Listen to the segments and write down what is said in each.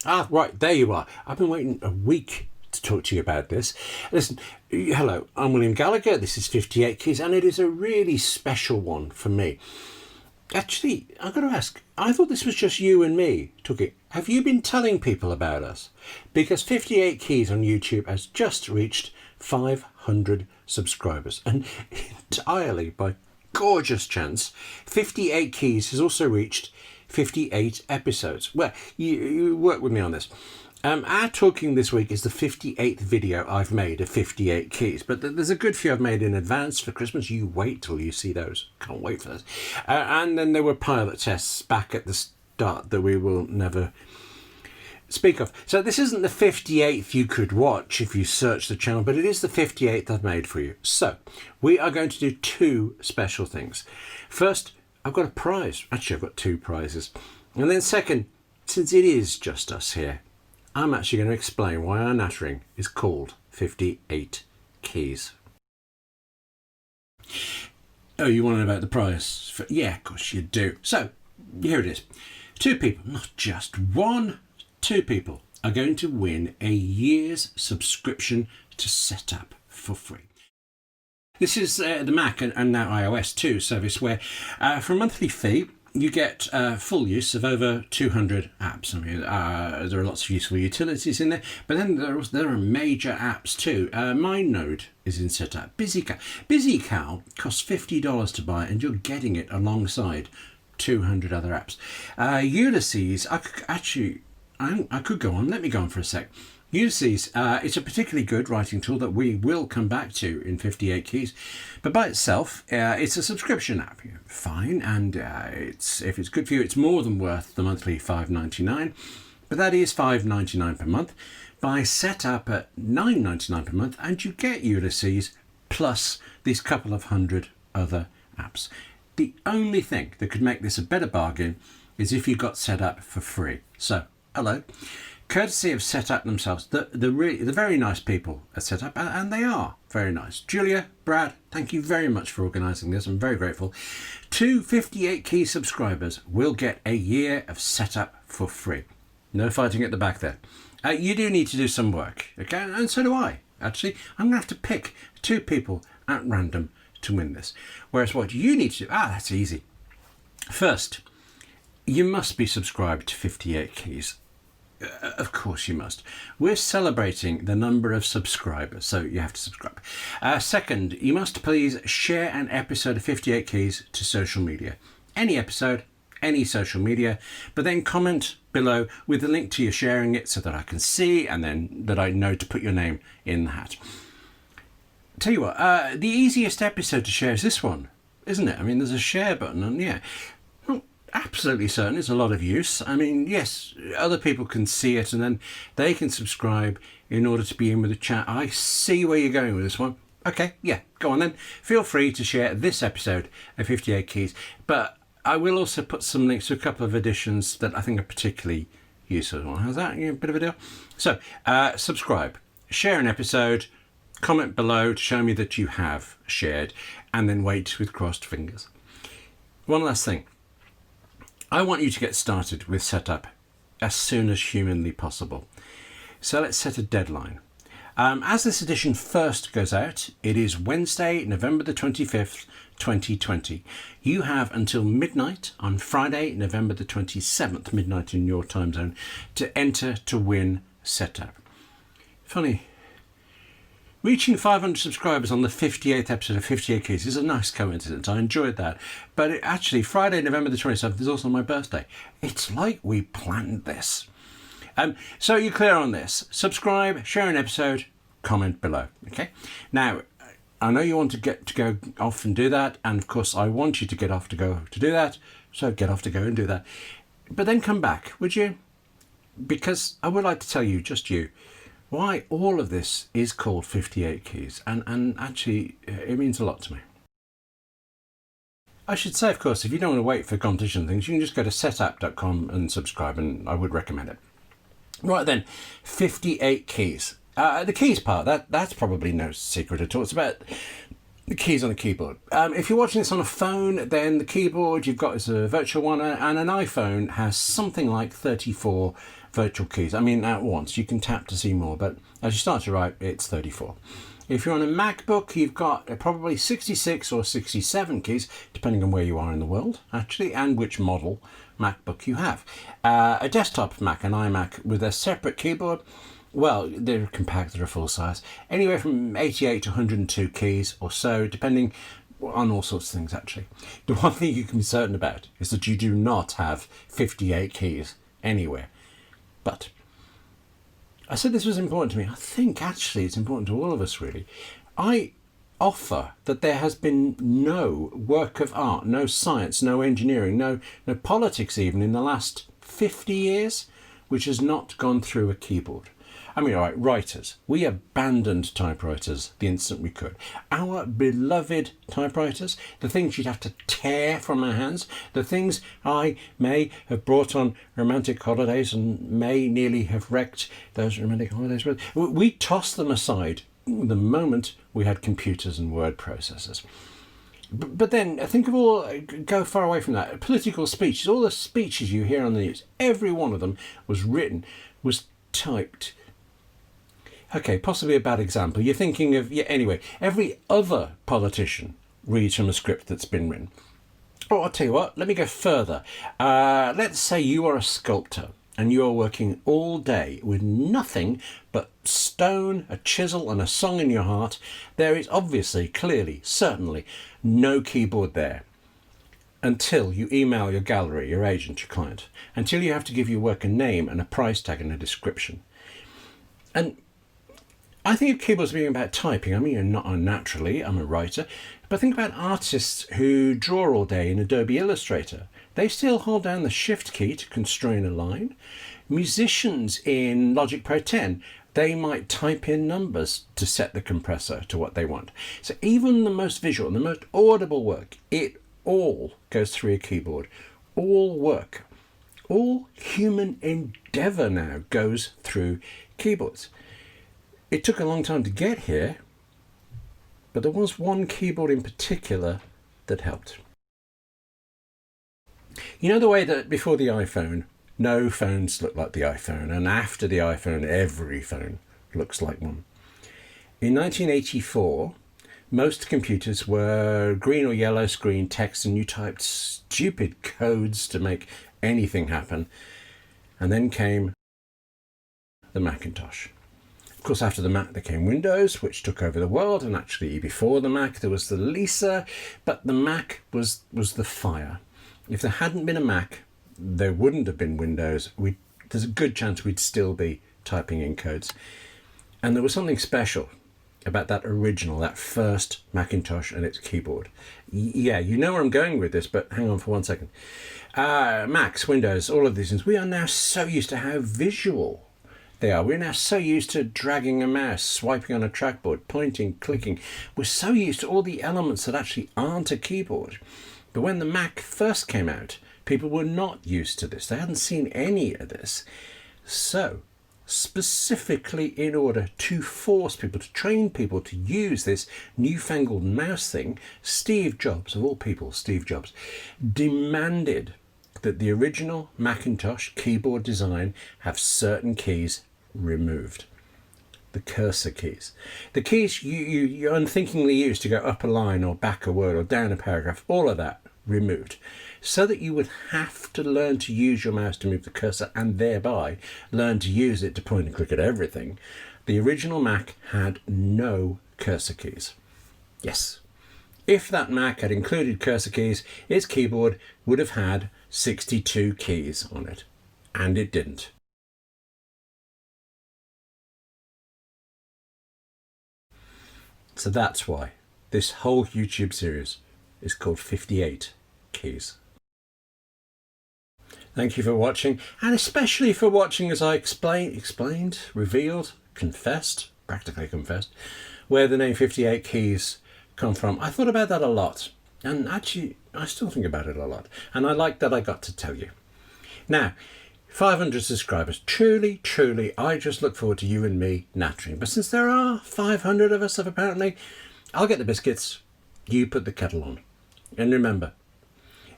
Ah, right, there you are. I've been waiting a week to talk to you about this. Listen, hello, I'm William Gallagher. This is 58 Keys, and it is a really special one for me. Actually, I've got to ask, I thought this was just you and me talking. Have you been telling people about us? Because 58 Keys on YouTube has just reached 500 subscribers, and entirely by gorgeous chance, 58 Keys has also reached 58 episodes. Well, you work with me on this. Our talking this week is the 58th video I've made of 58 Keys, but there's a good few I've made in advance for Christmas. You wait till you see those. Can't wait for those. And then there were pilot tests back at the start that we will never speak of. So this isn't the 58th you could watch if you search the channel, but it is the 58th I've made for you. So we are going to do two special things. First, I've got a prize. Actually, I've got two prizes. And then second, since it is just us here, I'm actually going to explain why our nattering is called 58 Keys. Oh, you want to know about the prize? Yeah, of course you do. So, here it is. Two people, not just one, two people are going to win a year's subscription to Setapp for free. This is the Mac and now iOS 2 service where for a monthly fee, you get full use of over 200 apps. I mean, there are lots of useful utilities in there, but then there are major apps too. My node is in Setapp. BusyCal costs $50 to buy, and you're getting it alongside 200 other apps. Ulysses, I could go on. Let me go on for a sec. Ulysses, it's a particularly good writing tool that we will come back to in 58 Keys, but by itself, it's a subscription app. Fine, and if it's good for you, it's more than worth the monthly $5.99, but that is $5.99 per month. Buy Setapp at $9.99 per month, and you get Ulysses plus these couple of hundred other apps. The only thing that could make this a better bargain is if you got Setapp for free. So, hello. Courtesy of Setapp themselves, the very nice people at Setapp, and they are very nice. Julia, Brad, thank you very much for organising this. I'm very grateful. 2 58 Key subscribers will get a year of Setapp for free. No fighting at the back there. You do need to do some work, okay? And so do I, actually. I'm going to have to pick two people at random to win this. Whereas what you need to do, that's easy. First, you must be subscribed to 58 Keys. Of course you must. We're celebrating the number of subscribers, so you have to subscribe. Second, you must please share an episode of 58 Keys to social media. Any episode, any social media, but then comment below with a link to you sharing it so that I can see and then that I know to put your name in the hat. Tell you what, the easiest episode to share is this one, isn't it? I mean, there's a share button and yeah. Absolutely certain it's a lot of use. I mean, yes, other people can see it and then they can subscribe in order to be in with the chat. I see where you're going with this one. Okay, yeah, go on then. Feel free to share this episode of 58 Keys, but I will also put some links to a couple of editions that I think are particularly useful. How's that? A bit of a deal? So, subscribe, share an episode, comment below to show me that you have shared, and then wait with crossed fingers. One last thing. I want you to get started with Setapp as soon as humanly possible. So let's set a deadline. As this edition first goes out, it is Wednesday, November the 25th, 2020. You have until midnight on Friday, November the 27th, midnight in your time zone, to enter to win Setapp. Funny. Reaching 500 subscribers on the 58th episode of 58 Keys is a nice coincidence. I enjoyed that. But actually, Friday, November the 27th is also my birthday. It's like we planned this. So you're clear on this. Subscribe, share an episode, comment below. Okay. Now, I know you want to go off and do that. And of course, I want you to get off to go to do that. So get off to go and do that. But then come back, would you? Because I would like to tell you, just you, why all of this is called 58 Keys, and actually it means a lot to me. I should say, of course, if you don't want to wait for competition things, you can just go to setapp.com and subscribe, and I would recommend it. Right then, 58 Keys. The keys part, that's probably no secret at all. It's about The keys on a keyboard. If you're watching this on a phone, then the keyboard you've got is a virtual one, and an iPhone has something like 34 virtual keys. I mean, at once. You can tap to see more, but as you start to write, it's 34. If you're on a MacBook, you've got probably 66 or 67 keys, depending on where you are in the world, actually, and which model MacBook you have. A desktop Mac, an iMac, with a separate keyboard, well, they're compact, they're full size. Anywhere from 88 to 102 keys or so, depending on all sorts of things, actually. The one thing you can be certain about is that you do not have 58 keys anywhere. But I said this was important to me. I think actually it's important to all of us, really. I offer that there has been no work of art, no science, no engineering, no politics even in the last 50 years, which has not gone through a keyboard. I mean, all right, writers. We abandoned typewriters the instant we could. Our beloved typewriters, the things you'd have to tear from our hands, the things I may have brought on romantic holidays and may nearly have wrecked those romantic holidays with, we tossed them aside the moment we had computers and word processors. But then think of all, go far away from that, political speeches, all the speeches you hear on the news, every one of them was written, was typed. Okay, possibly a bad example. You're thinking of, anyway, every other politician reads from a script that's been written. Or I'll tell you what, let me go further. Let's say you are a sculptor and you are working all day with nothing but stone, a chisel and a song in your heart. There is obviously, clearly, certainly no keyboard there until you email your gallery, your agent, your client, until you have to give your work a name and a price tag and a description. And I think of keyboards being about typing. I mean, not unnaturally, I'm a writer, but think about artists who draw all day in Adobe Illustrator. They still hold down the Shift key to constrain a line. Musicians in Logic Pro 10, they might type in numbers to set the compressor to what they want. So even the most visual and the most audible work, it all goes through a keyboard. All work, all human endeavour now goes through keyboards. It took a long time to get here, but there was one keyboard in particular that helped. You know the way that before the iPhone, no phones looked like the iPhone, and after the iPhone, every phone looks like one. In 1984, most computers were green or yellow screen text, and you typed stupid codes to make anything happen. And then came the Macintosh. Of course, after the Mac there came Windows, which took over the world, and actually before the Mac there was the Lisa, but the Mac was the fire. If there hadn't been a Mac, there wouldn't have been Windows. There's a good chance we'd still be typing in codes. And there was something special about that original, that first Macintosh and its keyboard. Yeah, you know where I'm going with this, but hang on for 1 second. Macs, Windows, all of these things, we are now so used to how visual they are. We're now so used to dragging a mouse, swiping on a trackboard, pointing, clicking. We're so used to all the elements that actually aren't a keyboard. But when the Mac first came out, people were not used to this. They hadn't seen any of this. So, specifically in order to force people, to train people to use this newfangled mouse thing, Steve Jobs, of all people, Steve Jobs, demanded that the original Macintosh keyboard design have certain keys removed. The cursor keys. The keys you unthinkingly use to go up a line or back a word or down a paragraph, all of that removed. So that you would have to learn to use your mouse to move the cursor and thereby learn to use it to point and click at everything. The original Mac had no cursor keys. Yes. If that Mac had included cursor keys, its keyboard would have had 62 keys on it. And it didn't. So that's why this whole YouTube series is called 58 Keys. Thank you for watching, and especially for watching as I explained, revealed, practically confessed, where the name 58 Keys come from. I thought about that a lot, and actually I still think about it a lot, and I like that I got to tell you. Now, 500 subscribers. Truly, I just look forward to you and me nattering. But since there are 500 of us, apparently, I'll get the biscuits You put the kettle on. And remember,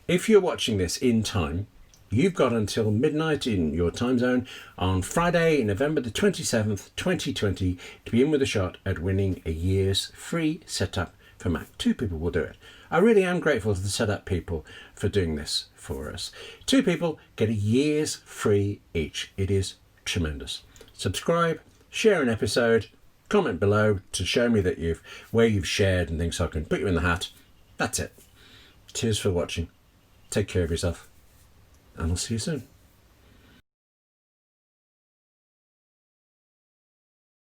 if you're watching this in time, you've got until midnight in your time zone on Friday, November the 27th, 2020, to be in with a shot at winning a year's free Setapp for Mac. 2 people will do it. I really am grateful to the Setapp people for doing this for us. 2 people get a year's free each. It is tremendous. Subscribe, share an episode, comment below to show me that where you've shared and things so I can put you in the hat. That's it. Cheers for watching. Take care of yourself, and I'll see you soon.